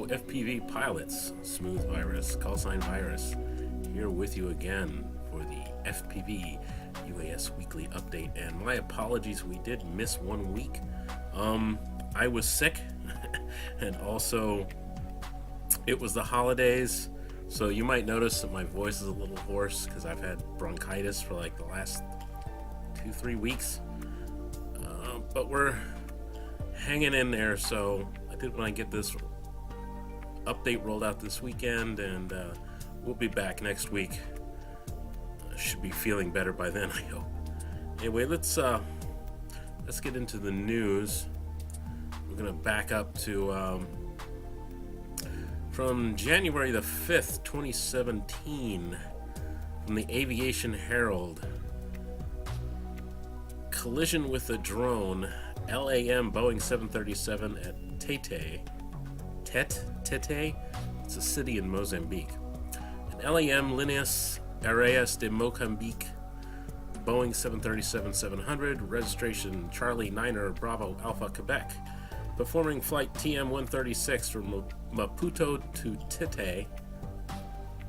Hello, FPV pilots. Smooth Virus, callsign Virus, here with you again for the FPV UAS weekly update. And my apologies, we did miss 1 week. I was sick, and also it was the holidays, so you might notice that my voice is a little hoarse because I've had bronchitis for like the last 2-3 weeks. But we're hanging in there, so I did want to get this update rolled out this weekend, and we'll be back next week. Should be feeling better by then, I hope. Anyway, let's get into the news. We're gonna back up to from January the 5th, 2017, from the Aviation Herald. Collision with a drone, LAM Boeing 737 at Tete, it's a city in Mozambique. An LAM Linhas Aéreas de Moçambique, Boeing 737-700, registration Charlie 9er Bravo Alpha Quebec, performing flight TM-136 from Maputo to Tete,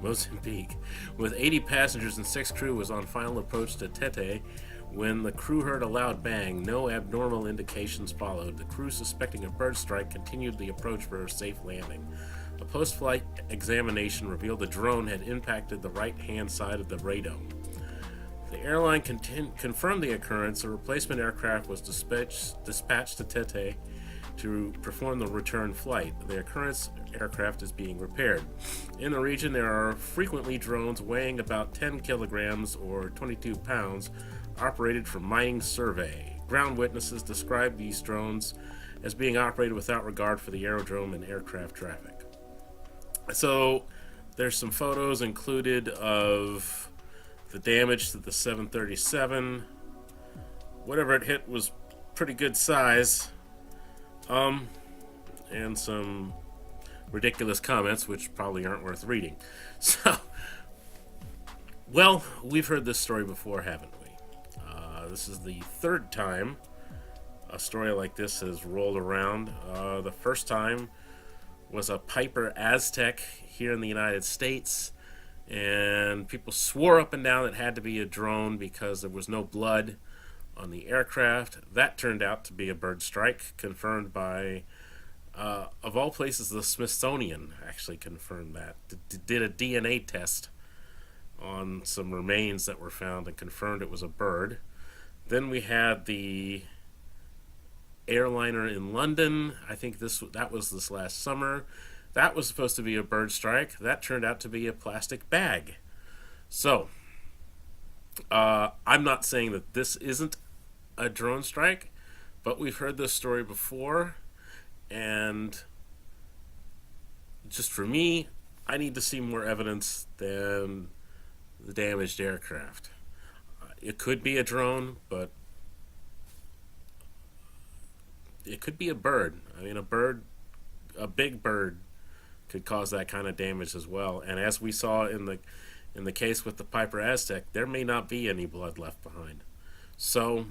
Mozambique, with 80 passengers and 6 crew, was on final approach to Tete when the crew heard a loud bang. No abnormal indications followed. The crew, suspecting a bird strike, continued the approach for a safe landing. A post-flight examination revealed the drone had impacted the right-hand side of the radome. The airline confirmed the occurrence. A replacement aircraft was dispatched to Tete to perform the return flight. The occurrence aircraft is being repaired. In the region, there are frequently drones weighing about 10 kilograms or 22 pounds operated for mining survey. Ground witnesses describe these drones as being operated without regard for the aerodrome and aircraft traffic. So there's some photos included of the damage to the 737. Whatever it hit was pretty good size. And some ridiculous comments which probably aren't worth reading. So, well, we've heard this story before, haven't we? This is the third time a story like this has rolled around. The first time was a Piper Aztec here in the United States, and people swore up and down it had to be a drone because there was no blood on the aircraft. That turned out to be a bird strike, confirmed by, of all places, the Smithsonian actually confirmed that. Did a DNA test on some remains that were found and confirmed it was a bird. Then we had the airliner in London. I think that was this last summer. That was supposed to be a bird strike. That turned out to be a plastic bag. So, I'm not saying that this isn't a drone strike, but we've heard this story before, and just for me, I need to see more evidence than the damaged aircraft. It could be a drone, but it could be a bird. I mean, a big bird could cause that kind of damage as well. And as we saw in the case with the Piper Aztec, there may not be any blood left behind. So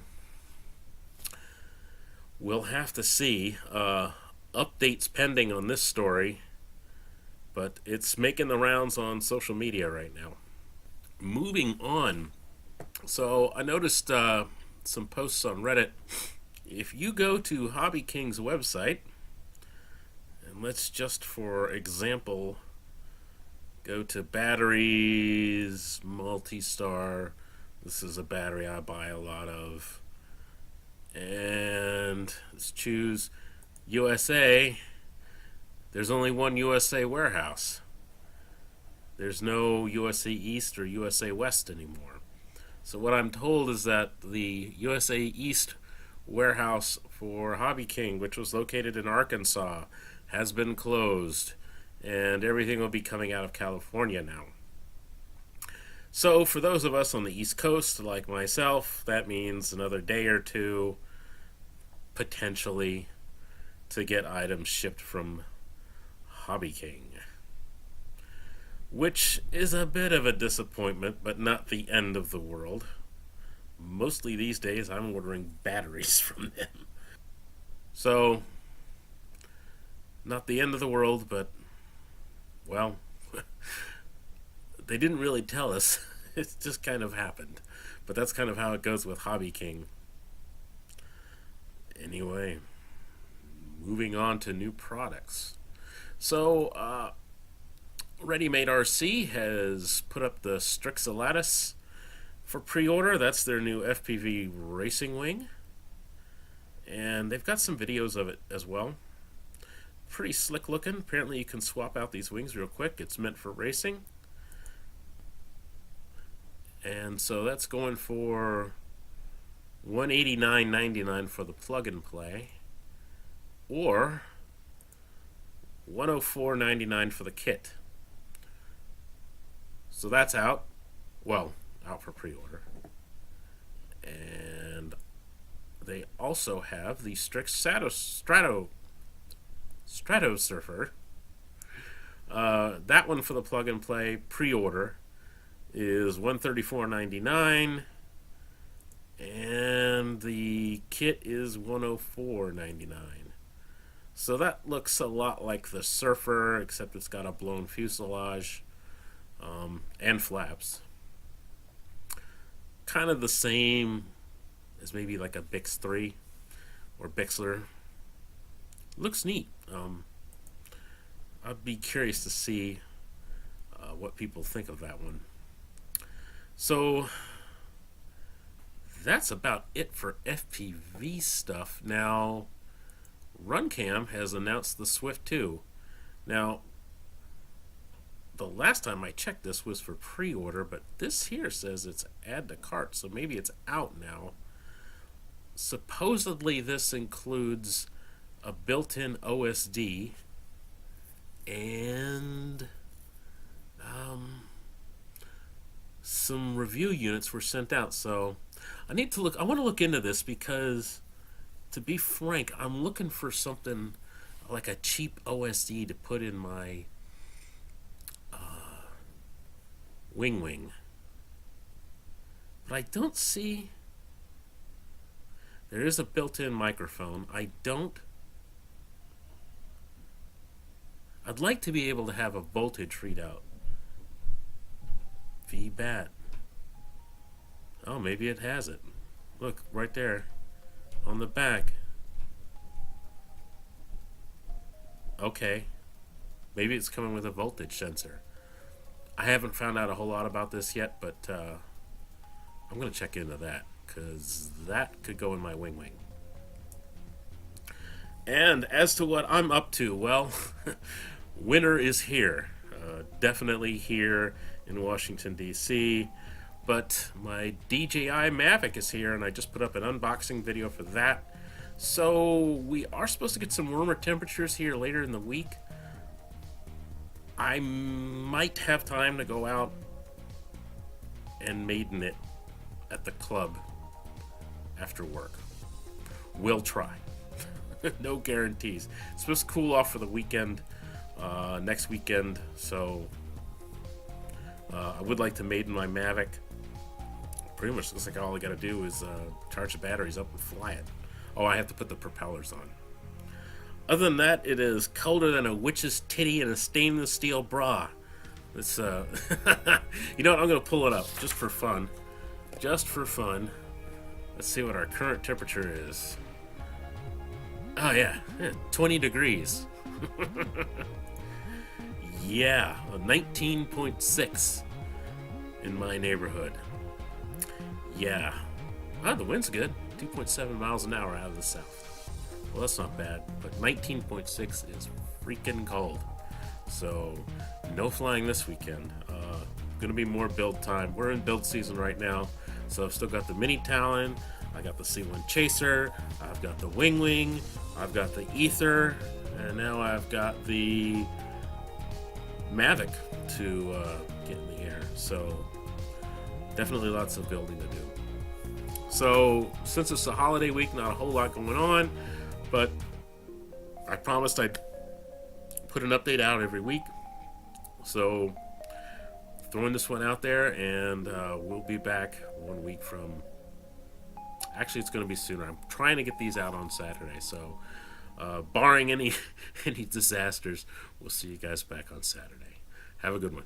we'll have to see. Updates pending on this story, but it's making the rounds on social media right now. Moving on. So I noticed some posts on Reddit. If you go to Hobby King's website, and let's just for example go to batteries, multi-star. This is a battery I buy a lot of. And let's choose USA. There's only one USA warehouse. There's no USA East or USA West anymore. So what I'm told is that the USA East warehouse for Hobby King, which was located in Arkansas, has been closed, and everything will be coming out of California now. So for those of us on the East Coast, like myself, that means another day or two, potentially, to get items shipped from Hobby King. Which is a bit of a disappointment, but not the end of the world. Mostly these days I'm ordering batteries from them. So Not the end of the world, but, well, they didn't really tell us. It just kind of happened. But that's kind of how it goes with Hobby King. Anyway, moving on to new products. So, Ready Made RC has put up the Strix Alatus for pre-order. That's their new FPV racing wing. And they've got some videos of it as well. Pretty slick looking. Apparently you can swap out these wings real quick. It's meant for racing. And so that's going for $189.99 for the plug and play, or $104.99 for the kit. So that's out. Well, out for pre-order. And they also have the Strix Stratosurfer. That one for the plug and play pre-order is $134.99, and the kit is $104.99. So that looks a lot like the Surfer, except it's got a blown fuselage and flaps. Kind of the same as maybe like a Bix 3 or Bixler. Looks neat. I'd be curious to see what people think of that one. So that's about it for FPV stuff. Now, Runcam has announced the Swift 2. Now, the last time I checked this was for pre-order, but this here says it's add to cart, so maybe it's out now. Supposedly this includes a built-in OSD and some review units were sent out. So I want to look into this, because to be frank, I'm looking for something like a cheap OSD to put in my wing. But I don't see. There is a built-in microphone. I'd like to be able to have a voltage readout. VBAT. Oh, maybe it has it. Look, right there on the back. Okay. Maybe it's coming with a voltage sensor. I haven't found out a whole lot about this yet, but I'm going to check into that, because that could go in my wing. And as to what I'm up to, well, winter is here. Definitely here in Washington, D.C., but my DJI Mavic is here, and I just put up an unboxing video for that. So we are supposed to get some warmer temperatures here later in the week. I might have time to go out and maiden it at the club after work. We'll try. No guarantees. It's supposed to cool off for the weekend, next weekend, so I would like to maiden my Mavic. Pretty much looks like all I gotta do is charge the batteries up and fly it. Oh, I have to put the propellers on. Other than that, it is colder than a witch's titty in a stainless steel bra. It's, you know what, I'm gonna pull it up, just for fun. Just for fun. Let's see what our current temperature is. Oh yeah, 20 degrees. Yeah, 19.6 in my neighborhood. Yeah. The wind's good. 2.7 miles an hour out of the south. Well, that's not bad, but 19.6 is freaking cold. So, no flying this weekend. Gonna be more build time. We're in build season right now, so I've still got the Mini Talon, I got the C1 Chaser, I've got the Wing, I've got the Ether, and now I've got the Mavic to get in the air. So definitely lots of building to do. So since it's a holiday week, not a whole lot going on, but I promised I'd put an update out every week. So throwing this one out there, and we'll be back 1 week from... Actually, it's going to be sooner. I'm trying to get these out on Saturday, so Barring any any disasters, we'll see you guys back on Saturday. Have a good one.